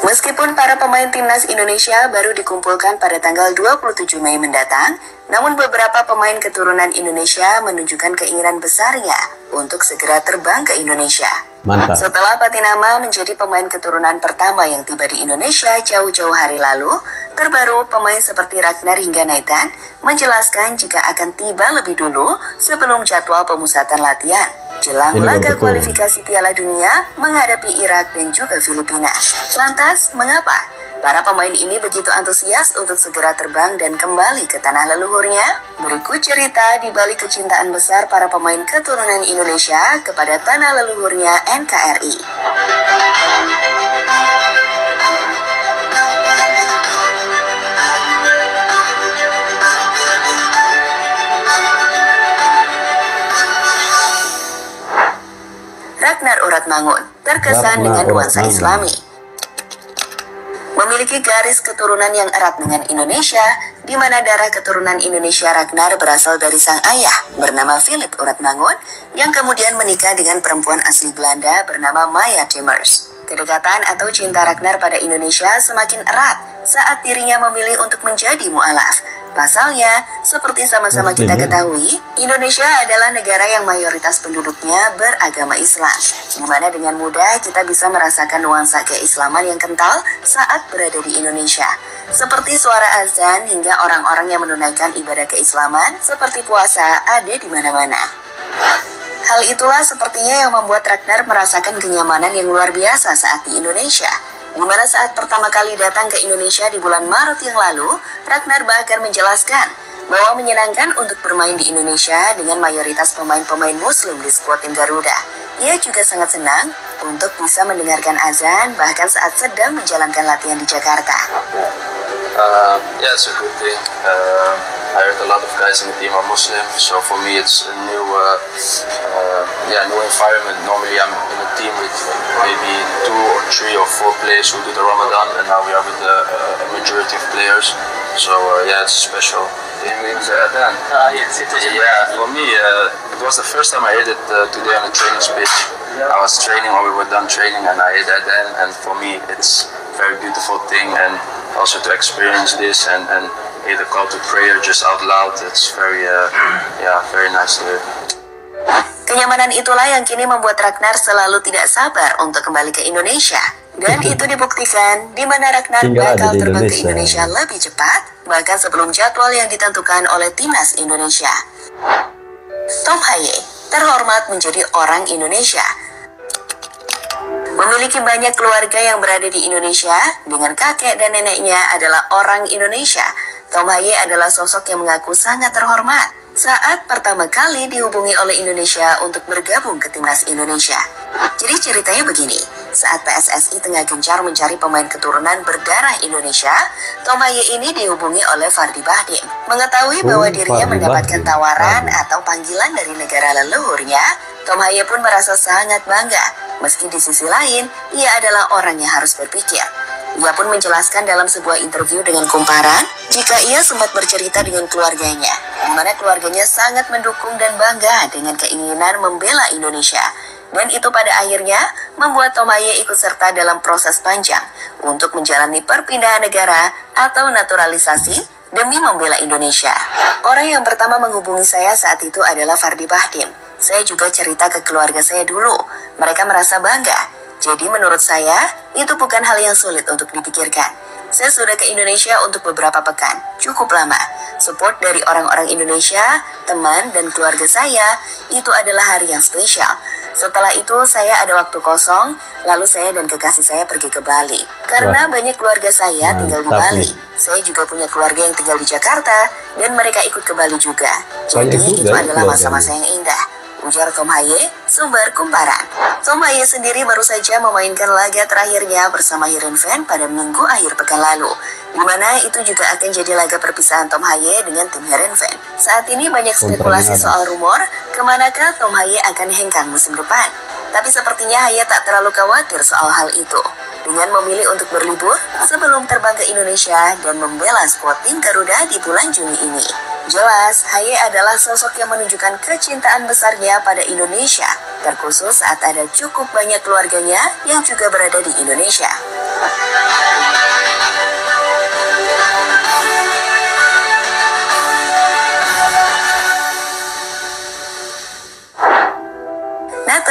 Meskipun para pemain timnas Indonesia baru dikumpulkan pada tanggal 27 Mei mendatang, namun beberapa pemain keturunan Indonesia menunjukkan keinginan besarnya untuk segera terbang ke Indonesia. Mantap. Setelah Patinama menjadi pemain keturunan pertama yang tiba di Indonesia jauh-jauh hari lalu, terbaru pemain seperti Ragnar hingga Nathan menjelaskan jika akan tiba lebih dulu sebelum jadwal pemusatan latihan jelang laga kualifikasi Piala Dunia menghadapi Irak dan juga Filipina. Lantas, mengapa para pemain ini begitu antusias untuk segera terbang dan kembali ke tanah leluhurnya? Berikut cerita di balik kecintaan besar para pemain keturunan Indonesia kepada tanah leluhurnya NKRI. Ragnar Uratmangun terkesan dengan nuansa Islami. Memiliki garis keturunan yang erat dengan Indonesia, di mana darah keturunan Indonesia Ragnar berasal dari sang ayah bernama Philip Uratmangun, yang kemudian menikah dengan perempuan asli Belanda bernama Maya Timmers. Kedekatan atau cinta Ragnar pada Indonesia semakin erat saat dirinya memilih untuk menjadi mu'alaf. Pasalnya, seperti sama-sama kita ketahui, Indonesia adalah negara yang mayoritas penduduknya beragama Islam, di mana dengan mudah kita bisa merasakan nuansa keislaman yang kental saat berada di Indonesia. Seperti suara azan hingga orang-orang yang menunaikan ibadah keislaman seperti puasa ada di mana-mana. Hal itulah sepertinya yang membuat Ragnar merasakan kenyamanan yang luar biasa saat di Indonesia. Di mana saat pertama kali datang ke Indonesia di bulan Maret yang lalu, Ragnar bahkan menjelaskan bahwa menyenangkan untuk bermain di Indonesia dengan mayoritas pemain-pemain Muslim di skuad tim Garuda. Ia juga sangat senang untuk bisa mendengarkan azan bahkan saat sedang menjalankan latihan di Jakarta. Yeah, it's a good thing. I heard a lot of guys in the team are Muslim, so for me it's a new environment. Normally I'm in a team with maybe 2 or 3 or 4 players who do the Ramadan, and now we are with a majority of players. So it's special. For me, it was the first time I heard it today on the training pitch. I was training, or we were done training, and I heard that then, and for me it's a very beautiful thing, and also to experience this and hear the call to prayer just out loud, it's very nice to hear. Kenyamanan itulah yang kini membuat Ragnar selalu tidak sabar untuk kembali ke Indonesia. Dan itu dibuktikan di mana Ragnar bakal terbang ke Indonesia lebih cepat, bahkan sebelum jadwal yang ditentukan oleh timnas Indonesia. Tom Haye terhormat menjadi orang Indonesia. Memiliki banyak keluarga yang berada di Indonesia, dengan kakek dan neneknya adalah orang Indonesia. Tom Haye adalah sosok yang mengaku sangat terhormat saat pertama kali dihubungi oleh Indonesia untuk bergabung ke timnas Indonesia. Jadi ceritanya begini, saat PSSI tengah gencar mencari pemain keturunan berdarah Indonesia, Tom Haye ini dihubungi oleh Fardi Bahdim. Mengetahui bahwa dirinya mendapatkan tawaran atau panggilan dari negara leluhurnya, Tom Haye pun merasa sangat bangga. Meski di sisi lain, ia adalah orang yang harus berpikir. Ia pun menjelaskan dalam sebuah interview dengan Kumparan, jika ia sempat bercerita dengan keluarganya, di mana keluarganya sangat mendukung dan bangga dengan keinginan membela Indonesia. Dan itu pada akhirnya membuat Tom Haye ikut serta dalam proses panjang untuk menjalani perpindahan negara atau naturalisasi demi membela Indonesia. Orang yang pertama menghubungi saya saat itu adalah Fardi Bahdim. Saya juga cerita ke keluarga saya dulu. Mereka merasa bangga. Jadi menurut saya, itu bukan hal yang sulit untuk dipikirkan. Saya sudah ke Indonesia untuk beberapa pekan, cukup lama. Support dari orang-orang Indonesia, teman, dan keluarga saya, itu adalah hari yang spesial. Setelah itu saya ada waktu kosong, lalu saya dan kekasih saya pergi ke Bali. Karena banyak keluarga saya tinggal di Bali. Saya juga punya keluarga yang tinggal di Jakarta, dan mereka ikut ke Bali juga. Jadi itu adalah masa-masa yang indah, ujar Tom Haye, sumber Kumparan. Tom Haye sendiri baru saja memainkan laga terakhirnya bersama Heerenveen pada minggu akhir pekan lalu, di mana itu juga akan jadi laga perpisahan Tom Haye dengan tim Heerenveen. Saat ini banyak spekulasi soal rumor kemanakah Tom Haye akan hengkang musim depan. Tapi sepertinya Haye tak terlalu khawatir soal hal itu, dengan memilih untuk berlibur sebelum terbang ke Indonesia dan membela skuad tim Garuda di bulan Juni ini. Jelas, Haye adalah sosok yang menunjukkan kecintaan besarnya pada Indonesia, terkhusus saat ada cukup banyak keluarganya yang juga berada di Indonesia.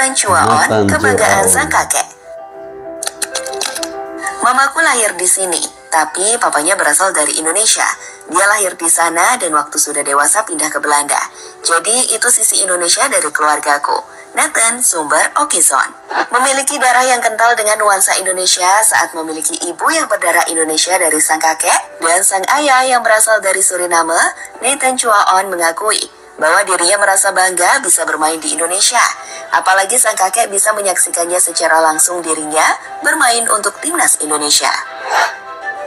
Nathan Chua-on, kebanggaan sang kakek. Mamaku lahir di sini, tapi papanya berasal dari Indonesia. Dia lahir di sana dan waktu sudah dewasa pindah ke Belanda. Jadi itu sisi Indonesia dari keluargaku. Nathan Sumber Okison memiliki darah yang kental dengan nuansa Indonesia saat memiliki ibu yang berdarah Indonesia dari sang kakek dan sang ayah yang berasal dari Suriname. Nathan Chua-on mengakui bahwa dirinya merasa bangga bisa bermain di Indonesia. Apalagi sang kakek bisa menyaksikannya secara langsung dirinya bermain untuk timnas Indonesia.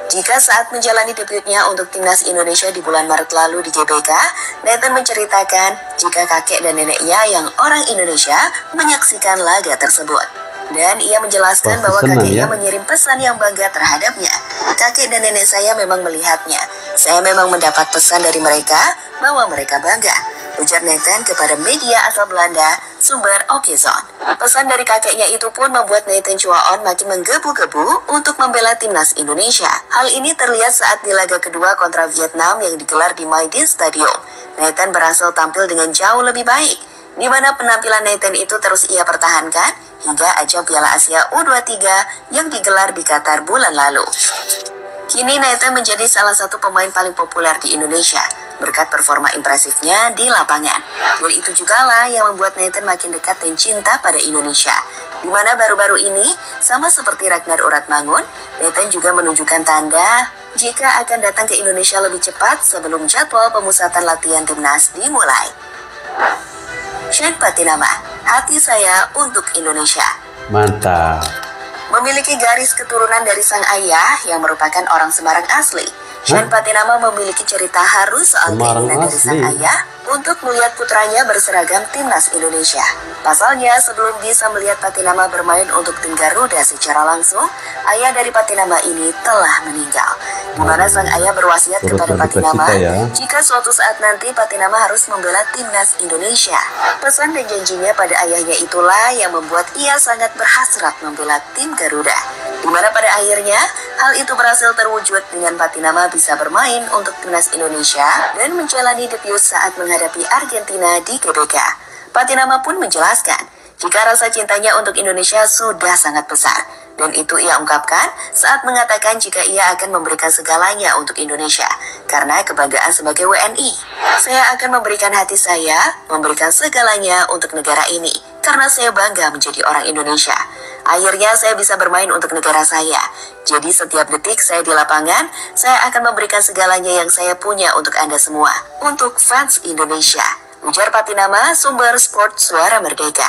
Jika saat menjalani debutnya untuk timnas Indonesia di bulan Maret lalu di GBK, Nathan menceritakan jika kakek dan neneknya yang orang Indonesia menyaksikan laga tersebut. Dan ia menjelaskan bahwa kakeknya mengirim pesan yang bangga terhadapnya. Kakek dan nenek saya memang melihatnya. Saya memang mendapat pesan dari mereka bahwa mereka bangga, ujar Nathan kepada media asal Belanda, Sumber Okison. Pesan dari kakeknya itu pun membuat Nathan Chua-on makin menggebu-gebu untuk membela timnas Indonesia. Hal ini terlihat saat di laga kedua kontra Vietnam yang digelar di Maidin Stadium. Nathan berhasil tampil dengan jauh lebih baik, di mana penampilan Nathan itu terus ia pertahankan hingga ajang Piala Asia U23 yang digelar di Qatar bulan lalu. Kini Nathan menjadi salah satu pemain paling populer di Indonesia berkat performa impresifnya di lapangan. Dan itu juga lah yang membuat Nathan makin dekat dan cinta pada Indonesia. Di mana baru-baru ini, sama seperti Ragnar Uratmangun, Nathan juga menunjukkan tanda jika akan datang ke Indonesia lebih cepat sebelum jadwal pemusatan latihan timnas dimulai. Sheikh Patinama, hati saya untuk Indonesia. Mantap. Memiliki garis keturunan dari sang ayah yang merupakan orang Semarang asli. Sheikh Patinama memiliki cerita haru soal keinginan dari sang ayah untuk melihat putranya berseragam timnas Indonesia. Pasalnya, sebelum bisa melihat Patinama bermain untuk tim Garuda secara langsung, ayah dari Patinama ini telah meninggal. Di mana sang ayah berwasiat kepada Patinama jika suatu saat nanti Patinama harus membela timnas Indonesia. Pesan dan janjinya pada ayahnya itulah yang membuat ia sangat berhasrat membela tim Garuda. Di mana pada akhirnya hal itu berhasil terwujud dengan Patinama bisa bermain untuk timnas Indonesia dan menjalani debut saat menghadapi Argentina di GBK. Patinama pun menjelaskan jika rasa cintanya untuk Indonesia sudah sangat besar, dan itu ia ungkapkan saat mengatakan jika ia akan memberikan segalanya untuk Indonesia karena kebanggaan sebagai WNI. Saya akan memberikan hati saya, memberikan segalanya untuk negara ini karena saya bangga menjadi orang Indonesia. Akhirnya saya bisa bermain untuk negara saya. Jadi setiap detik saya di lapangan, saya akan memberikan segalanya yang saya punya untuk Anda semua, untuk fans Indonesia, ujar Patinama, Sumber Sport Suara Merdeka.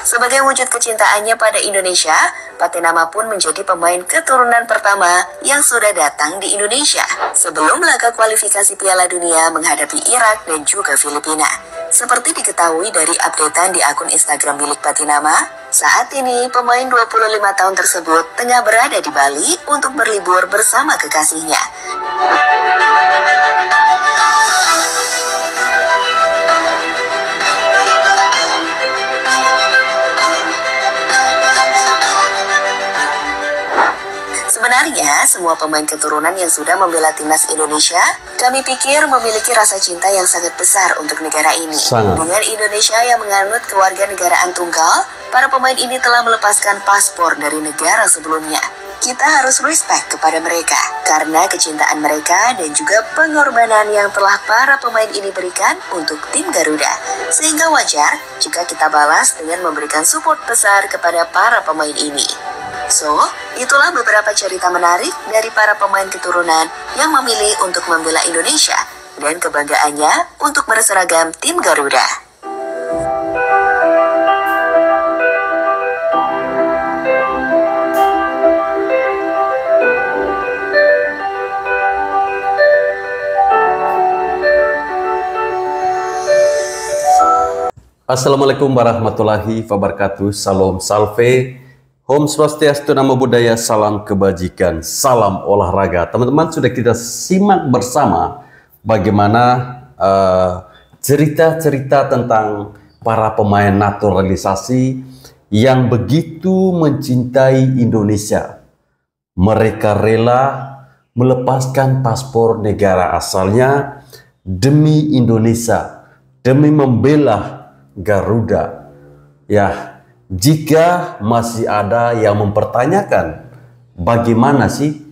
Sebagai wujud kecintaannya pada Indonesia, Patinama pun menjadi pemain keturunan pertama yang sudah datang di Indonesia sebelum laga kualifikasi Piala Dunia menghadapi Irak dan juga Filipina. Seperti diketahui dari updatean di akun Instagram milik Patinama, saat ini pemain 25 tahun tersebut tengah berada di Bali untuk berlibur bersama kekasihnya. Sebenarnya, semua pemain keturunan yang sudah membela timnas Indonesia, kami pikir memiliki rasa cinta yang sangat besar untuk negara ini. Dengan Indonesia yang menganut kewarganegaraan tunggal, para pemain ini telah melepaskan paspor dari negara sebelumnya. Kita harus respect kepada mereka, karena kecintaan mereka dan juga pengorbanan yang telah para pemain ini berikan untuk tim Garuda. Sehingga wajar jika kita balas dengan memberikan support besar kepada para pemain ini. So, itulah beberapa cerita menarik dari para pemain keturunan yang memilih untuk membela Indonesia dan kebanggaannya untuk berseragam tim Garuda. Assalamualaikum warahmatullahi wabarakatuh. Salam salve. Om Swastiastu, Namo Buddhaya, salam kebajikan, salam olahraga. Teman-teman, sudah kita simak bersama bagaimana cerita-cerita tentang para pemain naturalisasi yang begitu mencintai Indonesia. Mereka rela melepaskan paspor negara asalnya demi Indonesia, demi membela Garuda. Ya, jika masih ada yang mempertanyakan bagaimana sih,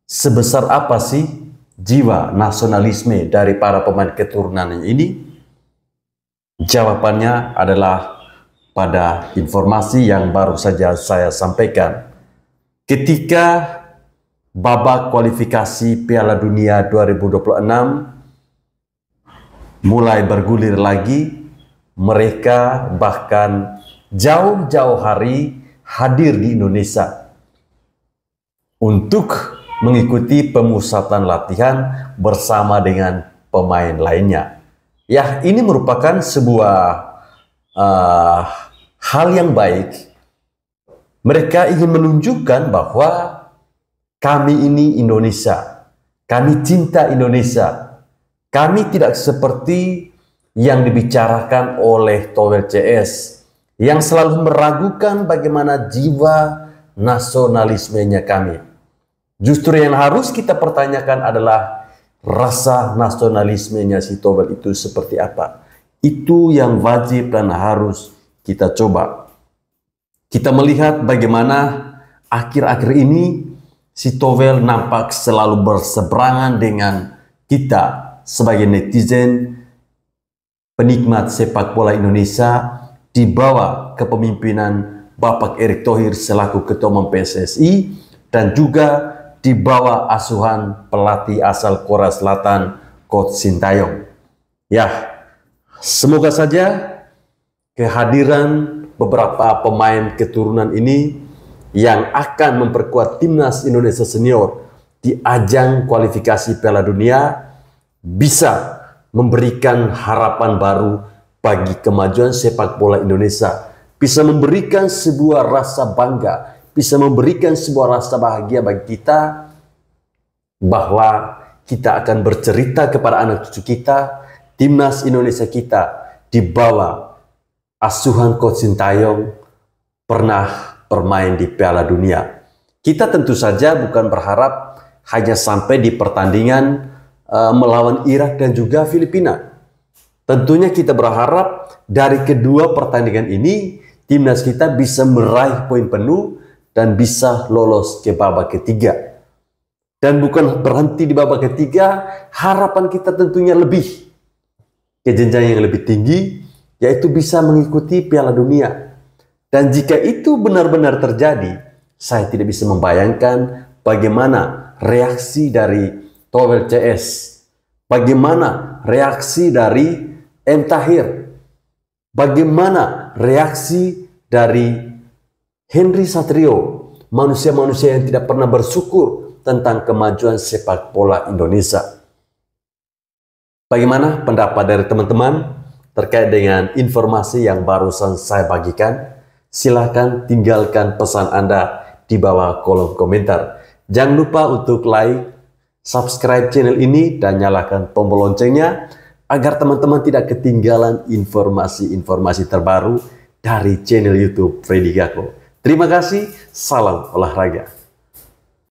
sebesar apa sih jiwa nasionalisme dari para pemain keturunan ini, jawabannya adalah pada informasi yang baru saja saya sampaikan. Ketika babak kualifikasi Piala Dunia 2026 mulai bergulir lagi, mereka bahkan jauh-jauh hari hadir di Indonesia untuk mengikuti pemusatan latihan bersama dengan pemain lainnya. Ya, ini merupakan sebuah hal yang baik. Mereka ingin menunjukkan bahwa kami ini Indonesia, kami cinta Indonesia. Kami tidak seperti yang dibicarakan oleh Towel CS yang selalu meragukan bagaimana jiwa nasionalismenya kami. Justru yang harus kita pertanyakan adalah rasa nasionalismenya si Towel itu seperti apa. Itu yang wajib dan harus kita coba. Kita melihat bagaimana akhir-akhir ini si Towel nampak selalu berseberangan dengan kita sebagai netizen, penikmat sepak bola Indonesia di bawah kepemimpinan Bapak Erick Thohir selaku Ketua Umum PSSI dan juga di bawah asuhan pelatih asal Korea Selatan, Coach Sintayong. Ya, semoga saja kehadiran beberapa pemain keturunan ini yang akan memperkuat timnas Indonesia senior di ajang kualifikasi Piala Dunia bisa memberikan harapan baru bagi kemajuan sepak bola Indonesia, bisa memberikan sebuah rasa bangga, bisa memberikan sebuah rasa bahagia bagi kita bahwa kita akan bercerita kepada anak cucu kita, timnas Indonesia kita di bawah asuhan Coach Sintayong pernah bermain di Piala Dunia. Kita tentu saja bukan berharap hanya sampai di pertandingan melawan Irak dan juga Filipina. Tentunya kita berharap dari kedua pertandingan ini timnas kita bisa meraih poin penuh dan bisa lolos ke babak ketiga. Dan bukan berhenti di babak ketiga, harapan kita tentunya lebih ke jenjang yang lebih tinggi, yaitu bisa mengikuti Piala Dunia. Dan jika itu benar-benar terjadi, saya tidak bisa membayangkan bagaimana reaksi dari Towel CS, bagaimana reaksi dari M. Tahir, bagaimana reaksi dari Henry Satrio, manusia-manusia yang tidak pernah bersyukur tentang kemajuan sepak bola Indonesia. Bagaimana pendapat dari teman-teman terkait dengan informasi yang barusan saya bagikan? Silahkan tinggalkan pesan Anda di bawah kolom komentar. Jangan lupa untuk like, subscribe channel ini, dan nyalakan tombol loncengnya agar teman-teman tidak ketinggalan informasi-informasi terbaru dari channel YouTube Freddy Gakko. Terima kasih, salam olahraga.